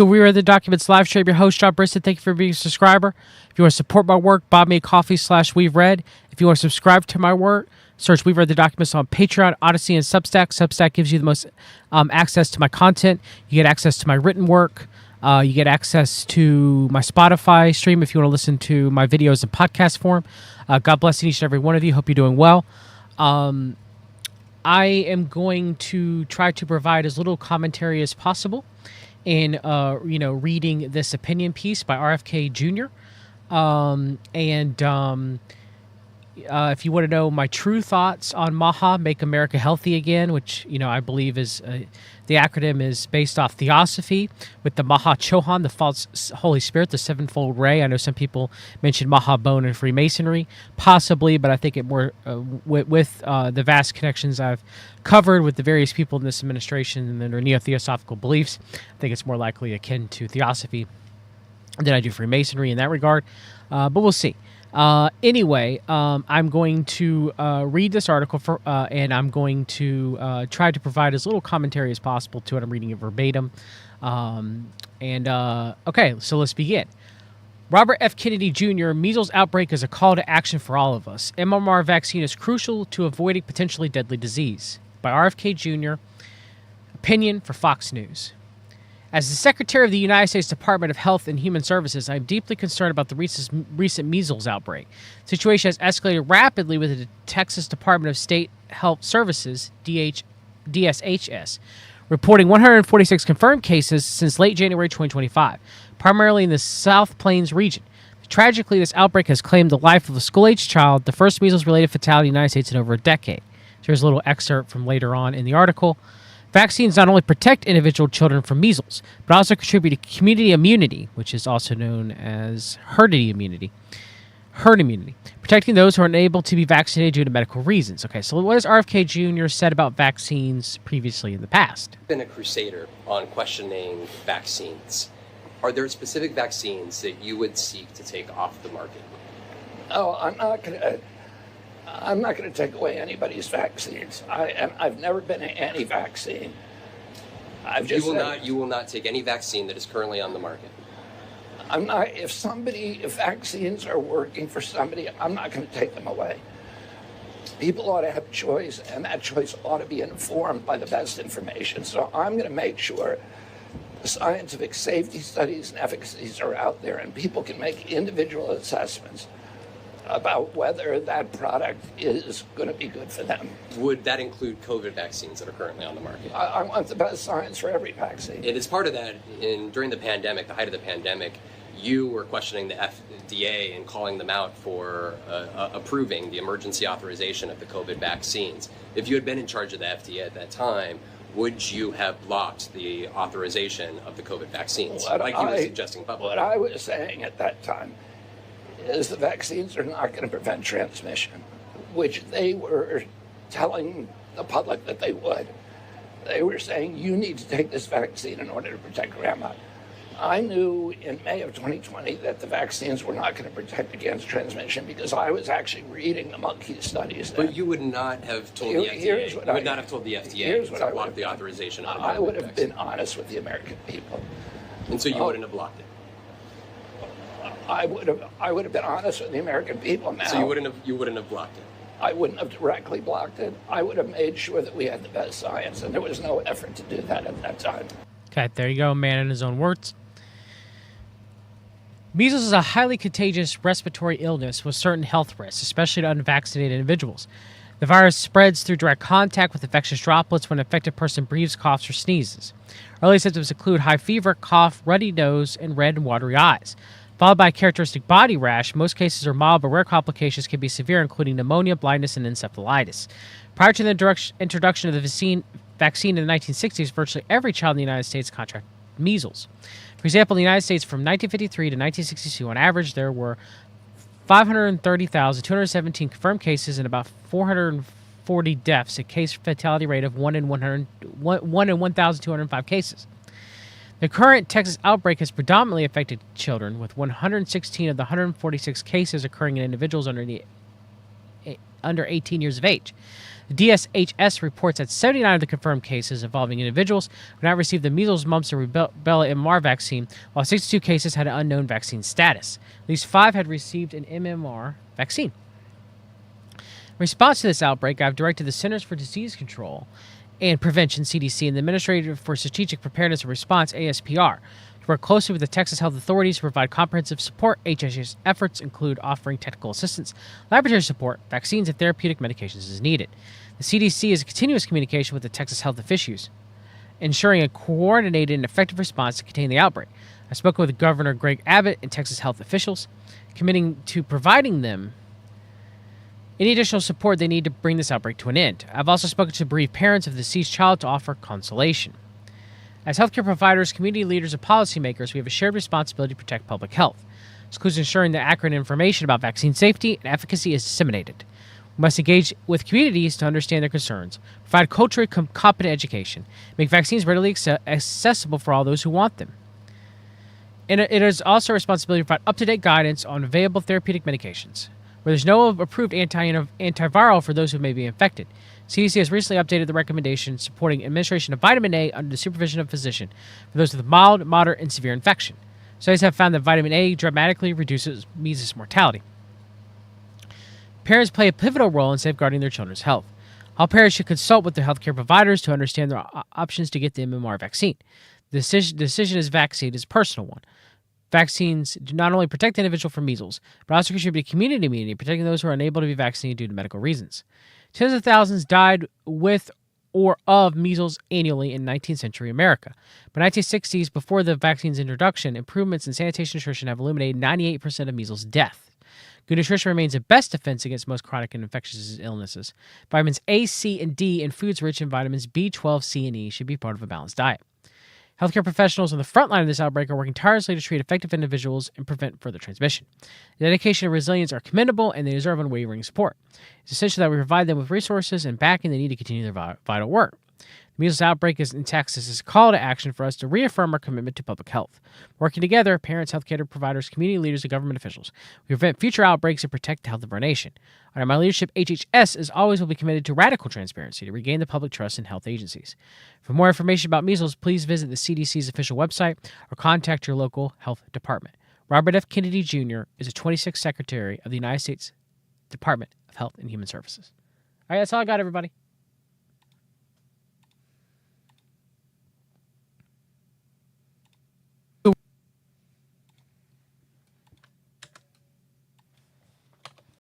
We are the Documents live stream. Your host, John Briston. Thank you for being a subscriber. If you want to support my work, buy me a coffee/We've Read. If you want to subscribe to my work, search We've Read the Documents on Patreon, Odyssey, and Substack. Substack gives you the most access to my content. You get access to my written work. You get access to my Spotify stream if you want to listen to my videos in podcast form. God bless each and every one of you. Hope you're doing well. I am going to try to provide as little commentary as possible in reading this opinion piece by RFK Jr. If you want to know my true thoughts on MAHA, Make America Healthy Again, which I believe is the acronym is based off Theosophy with the Maha Chohan, the false Holy Spirit, the sevenfold ray. I know some people mention Maha Bone and Freemasonry, possibly, but I think it more with the vast connections I've covered with the various people in this administration and their neo-theosophical beliefs. I think it's more likely akin to Theosophy than I do Freemasonry in that regard, but we'll see. Anyway, I'm going to read this article and I'm going to try to provide as little commentary as possible to it. I'm reading it verbatim. Okay, so let's begin. Robert F. Kennedy Jr., Measles outbreak is a call to action for all of us. MMR vaccine is crucial to avoiding potentially deadly disease. By RFK Jr., opinion for Fox News. As the Secretary of the United States Department of Health and Human Services, I am deeply concerned about the recent measles outbreak. The situation has escalated rapidly with the Texas Department of State Health Services, DSHS, reporting 146 confirmed cases since late January 2025, primarily in the South Plains region. Tragically, this outbreak has claimed the life of a school-aged child, the first measles-related fatality in the United States in over a decade. Here's a little excerpt from later on in the article. Vaccines not only protect individual children from measles, but also contribute to community immunity, which is also known as herd immunity, protecting those who are unable to be vaccinated due to medical reasons. Okay, so what has RFK Jr. said about vaccines previously in the past? I've been a crusader on questioning vaccines. Are there specific vaccines that you would seek to take off the market? No, I'm not going to take away anybody's vaccines. I've never been anti-vaccine. You will not take any vaccine that is currently on the market. I'm not. If vaccines are working for somebody, I'm not going to take them away. People ought to have a choice, and that choice ought to be informed by the best information. So I'm going to make sure the scientific safety studies and efficacies are out there, and people can make individual assessments about whether that product is going to be good for them. Would that include COVID vaccines that are currently on the market? I want the best science for every vaccine. It is part of that. During the pandemic, the height of the pandemic, you were questioning the FDA and calling them out for approving the emergency authorization of the COVID vaccines. If you had been in charge of the FDA at that time, would you have blocked the authorization of the COVID vaccines, you were suggesting publicly? What I was saying at that time is the vaccines are not going to prevent transmission, which they were telling the public that they would. They were saying, you need to take this vaccine in order to protect grandma. I knew in May of 2020 that the vaccines were not going to protect against transmission because I was actually reading the monkey studies. But you would not have told the FDA. You would not have told the FDA to block the authorization of the I would have vaccine. been honest with the American people. And so you wouldn't have blocked it. I would have been honest with the American people now. So you wouldn't have blocked it. I wouldn't have directly blocked it. I would have made sure that we had the best science, and there was no effort to do that at that time. Okay, there you go, man in his own words. Measles is a highly contagious respiratory illness with certain health risks, especially to unvaccinated individuals. The virus spreads through direct contact with infectious droplets when an infected person breathes, coughs, or sneezes. Early symptoms include high fever, cough, runny nose, and red and watery eyes. Followed by a characteristic body rash, most cases are mild, but rare complications can be severe, including pneumonia, blindness, and encephalitis. Prior to the introduction of the vaccine in the 1960s, virtually every child in the United States contracted measles. For example, in the United States from 1953 to 1962, on average, there were 530,217 confirmed cases and about 440 deaths, a case fatality rate of 1 in 1,205 cases. The current Texas outbreak has predominantly affected children, with 116 of the 146 cases occurring in individuals under 18 years of age. The DSHS reports that 79 of the confirmed cases involving individuals who have not received the measles, mumps, or rubella MMR vaccine, while 62 cases had an unknown vaccine status. At least 5 had received an MMR vaccine. In response to this outbreak, I've directed the Centers for Disease Control and Prevention, CDC, and the Administrator for Strategic Preparedness and Response, ASPR, to work closely with the Texas health authorities to provide comprehensive support. HHS efforts include offering technical assistance, laboratory support, vaccines, and therapeutic medications as needed. The CDC is in continuous communication with the Texas health officials, ensuring a coordinated and effective response to contain the outbreak. I've spoken with Governor Greg Abbott and Texas health officials, committing to providing them any additional support they need to bring this outbreak to an end. I've also spoken to bereaved parents of the deceased child to offer consolation. As healthcare providers, community leaders, and policymakers, we have a shared responsibility to protect public health. This includes ensuring that accurate information about vaccine safety and efficacy is disseminated. We must engage with communities to understand their concerns, provide culturally competent education, make vaccines readily accessible for all those who want them. And it is also a responsibility to provide up-to-date guidance on available therapeutic medications, where there's no approved antiviral for those who may be infected. CDC has recently updated the recommendation supporting administration of vitamin A under the supervision of a physician for those with mild, moderate, and severe infection. Studies have found that vitamin A dramatically reduces measles mortality. Parents play a pivotal role in safeguarding their children's health. All parents should consult with their healthcare providers to understand their options to get the MMR vaccine. The decision as vaccine is a personal one. Vaccines do not only protect the individual from measles, but also contribute to community immunity, protecting those who are unable to be vaccinated due to medical reasons. Tens of thousands died with or of measles annually in 19th century America. By 1960s, before the vaccine's introduction, improvements in sanitation and nutrition have eliminated 98% of measles death. Good nutrition remains the best defense against most chronic and infectious illnesses. Vitamins A, C, and D, and foods rich in vitamins B12, C, and E should be part of a balanced diet. Healthcare professionals on the front line of this outbreak are working tirelessly to treat affected individuals and prevent further transmission. The dedication and resilience are commendable, and they deserve unwavering support. It's essential that we provide them with resources and backing they need to continue their vital work. The measles outbreak in Texas is a call to action for us to reaffirm our commitment to public health. Working together, parents, healthcare providers, community leaders, and government officials, we prevent future outbreaks and protect the health of our nation. Under my leadership, HHS, as always, will be committed to radical transparency to regain the public trust in health agencies. For more information about measles, please visit the CDC's official website or contact your local health department. Robert F. Kennedy Jr. is the 26th Secretary of the United States Department of Health and Human Services. All right, that's all I got, everybody.